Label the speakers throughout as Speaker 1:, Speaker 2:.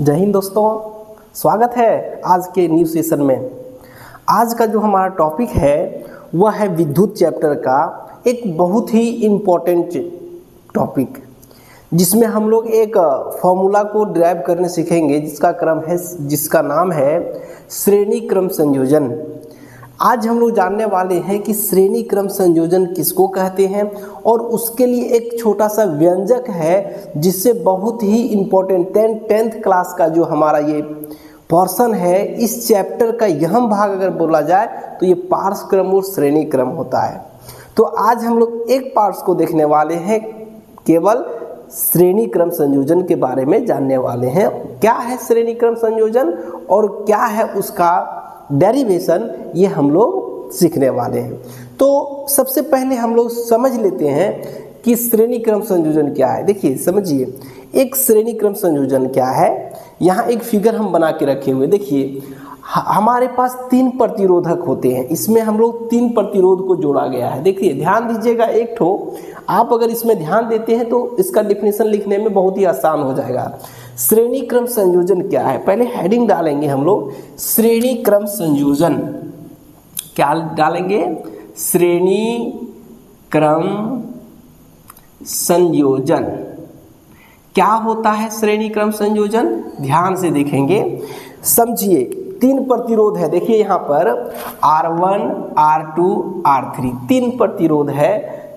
Speaker 1: जय हिंद दोस्तों, स्वागत है आज के न्यू सेशन में। आज का जो हमारा टॉपिक है वह है विद्युत चैप्टर का एक बहुत ही इम्पोर्टेंट टॉपिक, जिसमें हम लोग एक फॉर्मूला को ड्राइव करने सीखेंगे जिसका नाम है श्रेणी क्रम संयोजन। आज हम लोग जानने वाले हैं कि श्रेणी क्रम संयोजन किसको कहते हैं और उसके लिए एक छोटा सा व्यंजक है जिससे बहुत ही इम्पोर्टेंट 10th क्लास का जो हमारा ये पोर्शन है, इस चैप्टर का यह भाग अगर बोला जाए तो ये पार्श्व क्रम और श्रेणी क्रम होता है। तो आज हम लोग एक पार्ट्स को देखने वाले हैं, केवल श्रेणी क्रम संयोजन के बारे में जानने वाले हैं। क्या है श्रेणी क्रम संयोजन और क्या है उसका डेरिवेशन, ये हम लोग सीखने वाले हैं। तो सबसे पहले हम लोग समझ लेते हैं कि श्रेणी क्रम संयोजन क्या है। देखिए समझिए, एक श्रेणी क्रम संयोजन क्या है। यहाँ एक फिगर हम बना के रखे हुए, देखिए हमारे पास 3 प्रतिरोधक होते हैं। इसमें हम लोग 3 प्रतिरोध को जोड़ा गया है। देखिए ध्यान दीजिएगा, एक ठो आप अगर इसमें ध्यान देते हैं तो इसका डिफिनेशन लिखने में बहुत ही आसान हो जाएगा। श्रेणी क्रम संयोजन क्या है, पहले हेडिंग डालेंगे हम लोग श्रेणी क्रम संयोजन। क्या डालेंगे? श्रेणी क्रम संयोजन। क्या होता है श्रेणी क्रम संयोजन? ध्यान से देखेंगे, समझिए। 3 प्रतिरोध है, देखिए यहाँ पर R1, R2, R3 3 प्रतिरोध है।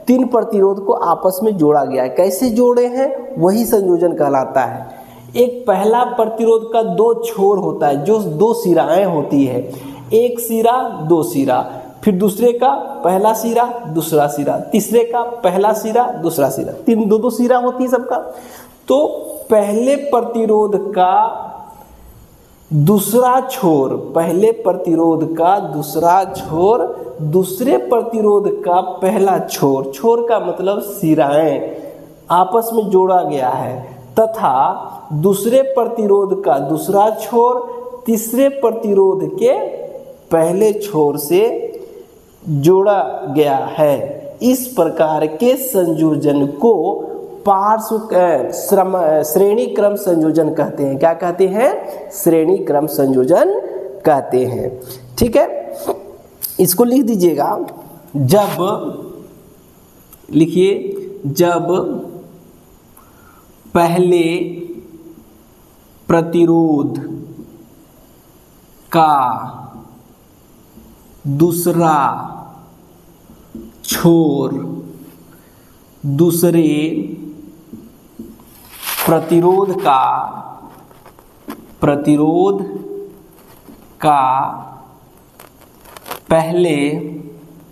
Speaker 1: 3 प्रतिरोध को आपस में जोड़ा गया है। कैसे जोड़े हैं, वही संयोजन कहलाता है। एक पहला प्रतिरोध का 2 छोर होता है, जो 2 सिराएं होती है, एक सिरा 2 सिरा, फिर दूसरे का पहला सिरा दूसरा सिरा, तीसरे का पहला सिरा दूसरा सिरा, 2 सिरा होती है सबका। तो पहले प्रतिरोध का दूसरा छोर, पहले प्रतिरोध का दूसरा छोर, दूसरे प्रतिरोध का पहला छोर, छोर का मतलब सिराएं आपस में जोड़ा गया है, तथा दूसरे प्रतिरोध का दूसरा छोर तीसरे प्रतिरोध के पहले छोर से जोड़ा गया है। इस प्रकार के संयोजन को श्रेणी क्रम संयोजन कहते हैं। क्या कहते हैं? श्रेणी क्रम संयोजन कहते हैं। ठीक है, इसको लिख दीजिएगा। जब पहले प्रतिरोध का दूसरा छोर दूसरे प्रतिरोध का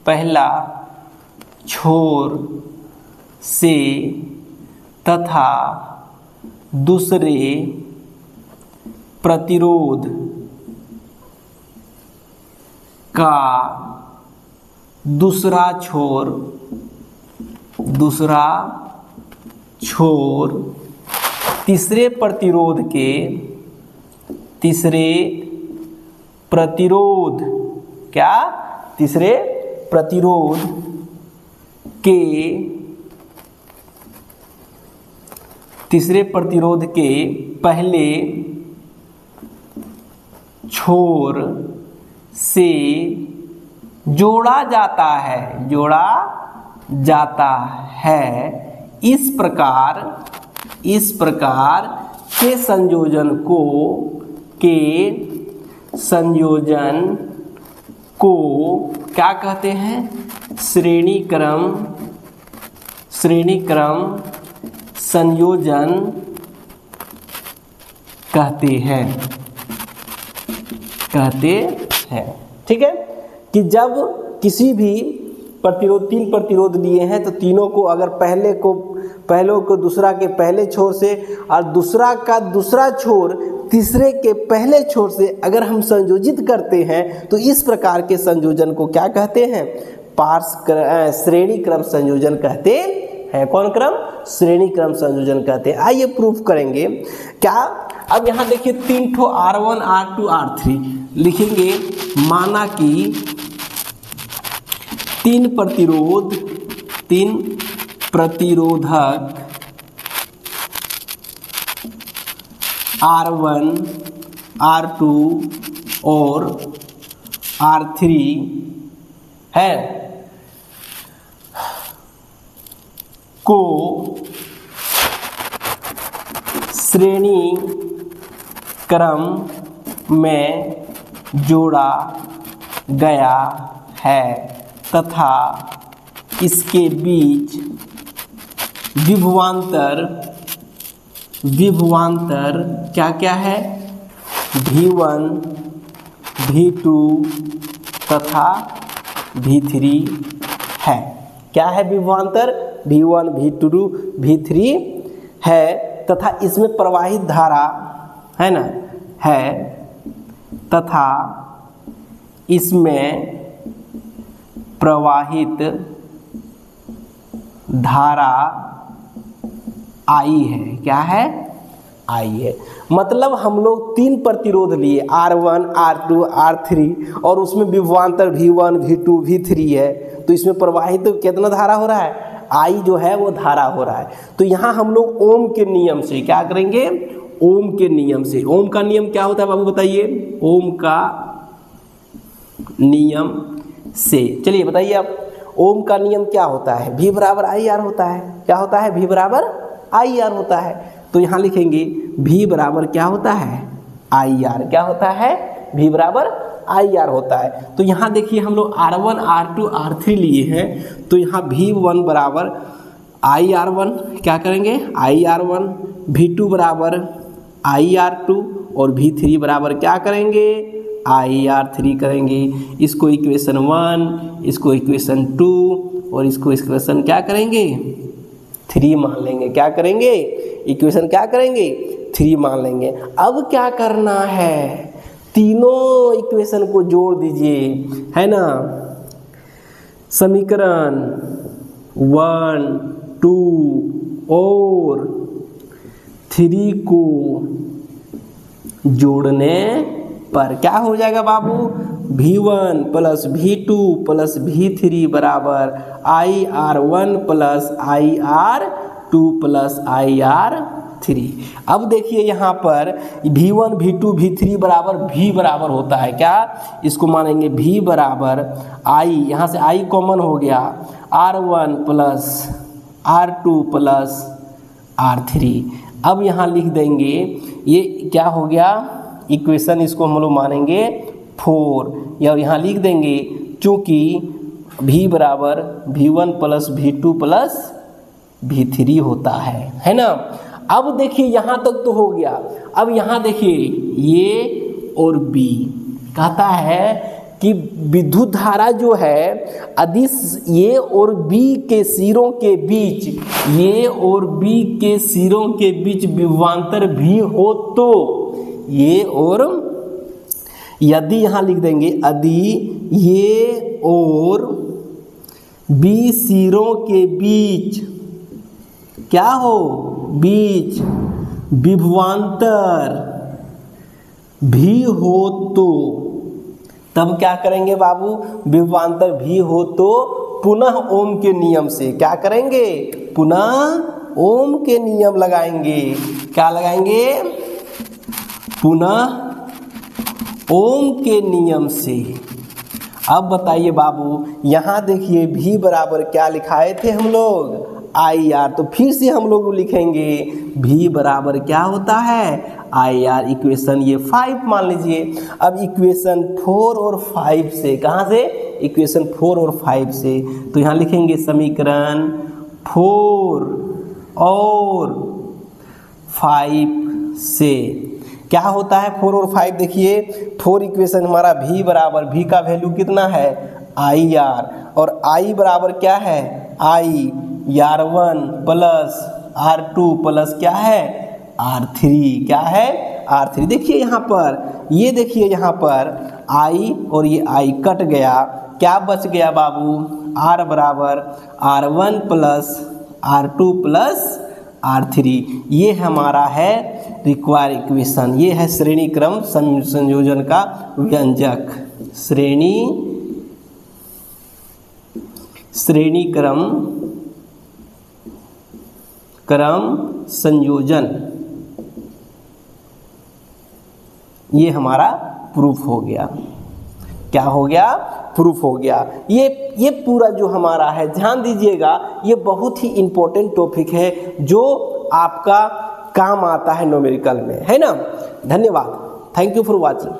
Speaker 1: पहला छोर से तथा दूसरे प्रतिरोध का दूसरा छोर तीसरे प्रतिरोध के पहले छोर से जोड़ा जाता है। इस प्रकार के संयोजन को क्या कहते हैं? श्रेणी क्रम संयोजन कहते हैं। ठीक है, कि जब किसी भी प्रतिरोध 3 प्रतिरोध लिए हैं तो तीनों को अगर पहले को दूसरा के पहले छोर से और दूसरा का दूसरा छोर तीसरे के पहले छोर से अगर हम संयोजित करते हैं तो इस प्रकार के संयोजन को क्या कहते हैं? श्रेणी क्रम संयोजन कहते हैं। कौन क्रम? श्रेणी क्रम संयोजन कहते हैं। आइए प्रूफ करेंगे। क्या? अब यहाँ देखिए 3 ठो R1, R2, R3 लिखेंगे। माना कि 3 प्रतिरोधक R1 R2 और R3 है को श्रेणी क्रम में जोड़ा गया है तथा इसके बीच विभवांतर क्या क्या है, V1 V2 तथा V3 है। क्या है विभवांतर? V1 V2 V3 है तथा इसमें प्रवाहित धारा है ना है तथा इसमें प्रवाहित धारा आई है। क्या है? आई है। मतलब हम लोग 3 प्रतिरोध लिए, R1 R2 R3 और उसमें विभवांतर V1 V2 V3 है, तो इसमें प्रवाहित कितना धारा हो रहा है? आई जो है वो धारा हो रहा है। तो यहाँ हम लोग ओम के नियम से क्या करेंगे? ओम के नियम से। ओम का नियम क्या होता है बाबू बताइए? ओम का नियम से चलिए बताइए आप, ओम का नियम क्या होता है? V बराबर आई आर होता है। क्या होता है? V बराबर आई आर होता है। तो यहाँ लिखेंगे V बराबर क्या होता है? I R. क्या होता है? V बराबर आई आर होता है। तो यहाँ देखिए हम लोग R1 R2 R3 लिए हैं, तो यहाँ V1 बराबर आई आर वन क्या करेंगे? I R one. V2 बराबर आई आर टू और V3 बराबर क्या करेंगे? आई आर थ्री करेंगे। इसको इक्वेशन 1, इसको इक्वेशन 2 और इसको इक्वेशन क्या करेंगे? 3 मान लेंगे। क्या करेंगे? इक्वेशन क्या करेंगे? 3 मान लेंगे। अब क्या करना है? तीनों इक्वेशन को जोड़ दीजिए, है ना। समीकरण 1, 2 और 3 को जोड़ने पर क्या हो जाएगा बाबू? V1 plus V2 plus V3 बराबर I R one plus I R two plus I R three. अब देखिए यहाँ पर V1 V2 V3 बराबर V बराबर होता है। क्या? इसको मानेंगे V बराबर आई, यहाँ से आई कॉमन हो गया, R1 plus R2 plus R3। अब यहाँ लिख देंगे, ये क्या हो गया? इक्वेशन इसको हम लोग मानेंगे 4 या यहाँ लिख देंगे, चूँकि V बराबर V1 plus V2 plus V3 होता है ना। अब देखिए यहाँ तक तो हो गया। अब यहाँ देखिए ये और B कहता है कि विद्युत धारा जो है यदि ये और B के सिरों के बीच, ये और B के सिरों के बीच विभवांतर भी हो तो, ये और यदि यहाँ लिख देंगे, यदि ये और B सिरों के बीच क्या हो? बीच विभवांतर भी हो तो, तब क्या करेंगे बाबू? विभवांतर भी हो तो पुनः ओम के नियम से क्या करेंगे? पुनः ओम के नियम लगाएंगे। क्या लगाएंगे? पुनः ओम के नियम से। अब बताइए बाबू, यहाँ देखिए V बराबर क्या लिखाए थे हम लोग? I R. तो फिर से हम लोग लिखेंगे V बराबर क्या होता है? I R. इक्वेशन ये 5 मान लीजिए। अब इक्वेशन 4 और 5 से, कहाँ से? इक्वेशन 4 और 5 से। तो यहाँ लिखेंगे समीकरण 4 और 5 से क्या होता है? 4 और 5 देखिए, 4 इक्वेशन हमारा V बराबर, V का वैल्यू कितना है? आई आर, और I बराबर क्या है? आई R1 प्लस R2 प्लस क्या है? R3। क्या है? R3। देखिए यहाँ पर, ये देखिए यहाँ पर I और ये I कट गया, क्या बच गया बाबू? R बराबर R1 plus R2 plus R3। ये हमारा है रिक्वायर इक्वेशन, ये है श्रेणी क्रम संयोजन का व्यंजक। श्रेणी क्रम संयोजन ये हमारा प्रूफ हो गया। क्या हो गया? प्रूफ हो गया। ये पूरा जो हमारा है, ध्यान दीजिएगा, ये बहुत ही इम्पोर्टेंट टॉपिक है जो आपका काम आता है न्यूमेरिकल में, है ना। धन्यवाद। Thank you for watching.